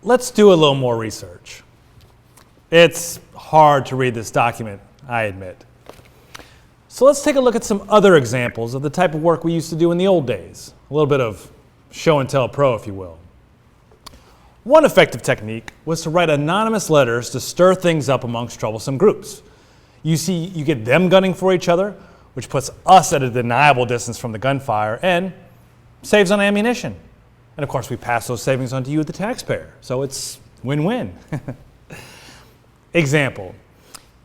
let's do a little more research. It's hard to read this document, I admit. So let's take a look at some other examples of the type of work we used to do in the old days. A little bit of show and tell pro, if you will. One effective technique was to write anonymous letters to stir things up amongst troublesome groups. You see, you get them gunning for each other, which puts us at a deniable distance from the gunfire and saves on ammunition. And of course, we pass those savings on to you, the taxpayer. So it's win-win. Example.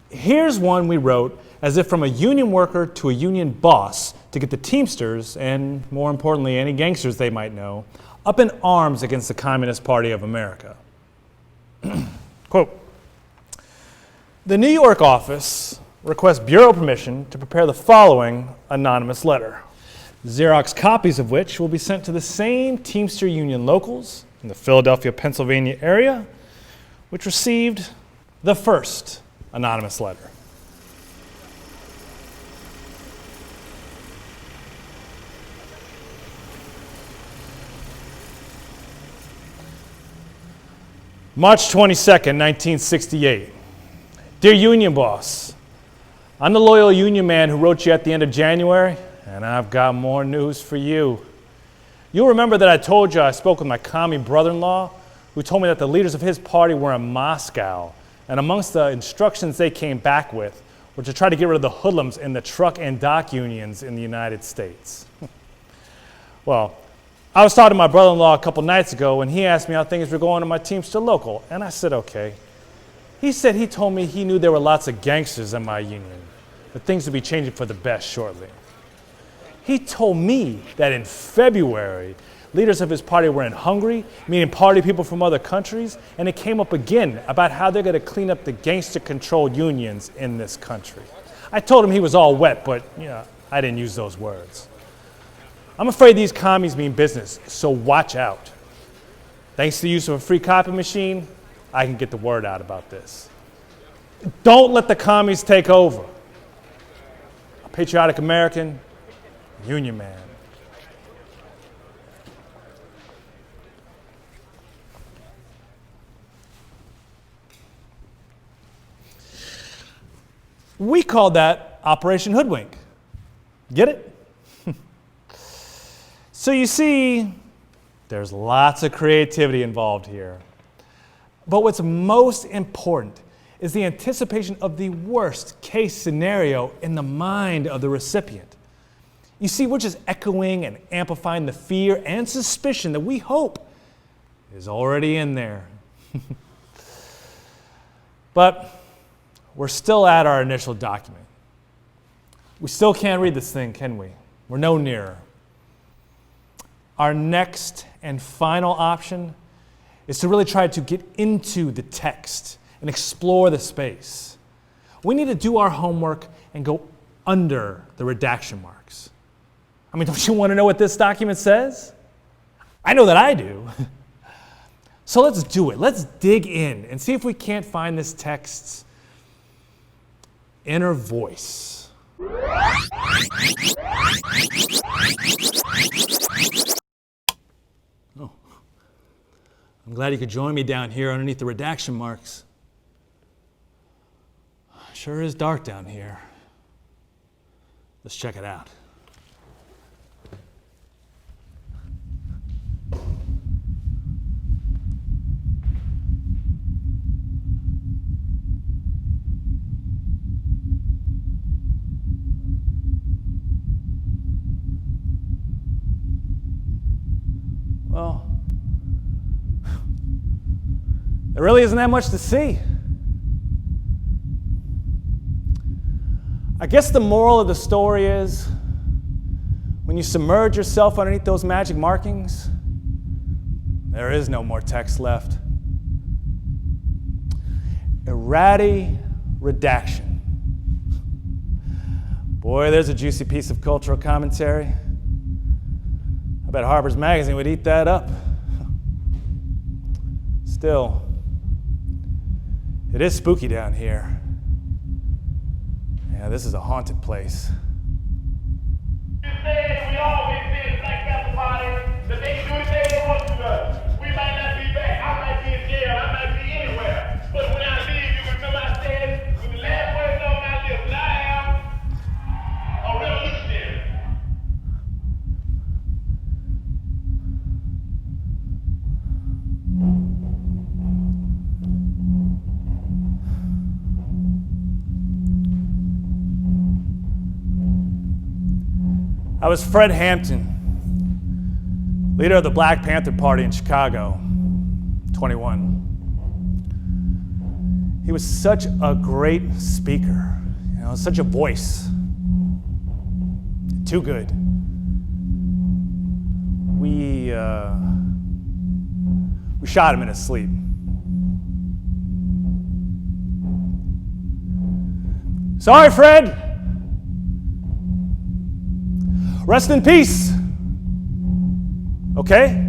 Here's one we wrote as if from a union worker to a union boss to get the Teamsters, and more importantly, any gangsters they might know, up in arms against the Communist Party of America. Quote, the New York office requests bureau permission to prepare the following anonymous letter, Xerox copies of which will be sent to the same Teamster Union locals in the Philadelphia, Pennsylvania area, which received the first anonymous letter. March 22nd, 1968. Dear Union Boss, I'm the loyal Union man who wrote you at the end of January, and I've got more news for you. You'll remember that I told you I spoke with my commie brother-in-law, who told me that the leaders of his party were in Moscow, and amongst the instructions they came back with were to try to get rid of the hoodlums in the truck and dock unions in the United States. Well, I was talking to my brother-in-law a couple nights ago, and he asked me how things were going in my Teamster local, and I said, okay. He said he told me he knew there were lots of gangsters in my union, but things would be changing for the best shortly. He told me that in February, leaders of his party were in Hungary, meeting party people from other countries, and it came up again about how they're going to clean up the gangster-controlled unions in this country. I told him he was all wet, but I didn't use those words. I'm afraid these commies mean business, so watch out. Thanks to the use of a free copy machine, I can get the word out about this. Don't let the commies take over. A patriotic American, Union man. We called that Operation Hoodwink. Get it? So you see, there's lots of creativity involved here. But what's most important is the anticipation of the worst case scenario in the mind of the recipient. You see, we're just echoing and amplifying the fear and suspicion that we hope is already in there. But we're still at our initial document. We still can't read this thing, can we? We're no nearer. Our next and final option is to really try to get into the text and explore the space. We need to do our homework and go under the redaction marks. I mean, don't you want to know what this document says? I know that I do. So let's do it. Let's dig in and see if we can't find this text's inner voice. Oh, I'm glad you could join me down here underneath the redaction marks. Sure is dark down here. Let's check it out. Well, there really isn't that much to see. I guess the moral of the story is, when you submerge yourself underneath those magic markings, there is no more text left. Errata redaction. Boy, there's a juicy piece of cultural commentary. I bet Harper's Magazine would eat that up. Still, it is spooky down here. Yeah, this is a haunted place. We all get this black apple party. The next do the thing they want to do. We might not be back. I might be in jail. I was Fred Hampton, leader of the Black Panther Party in Chicago, 21. He was such a great speaker, such a voice. Too good. We shot him in his sleep. Sorry, Fred. Rest in peace. Okay?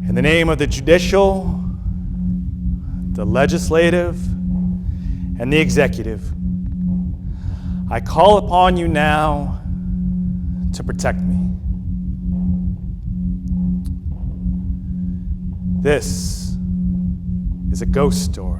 In the name of the judicial, the legislative, and the executive, I call upon you now to protect me. This is a ghost story.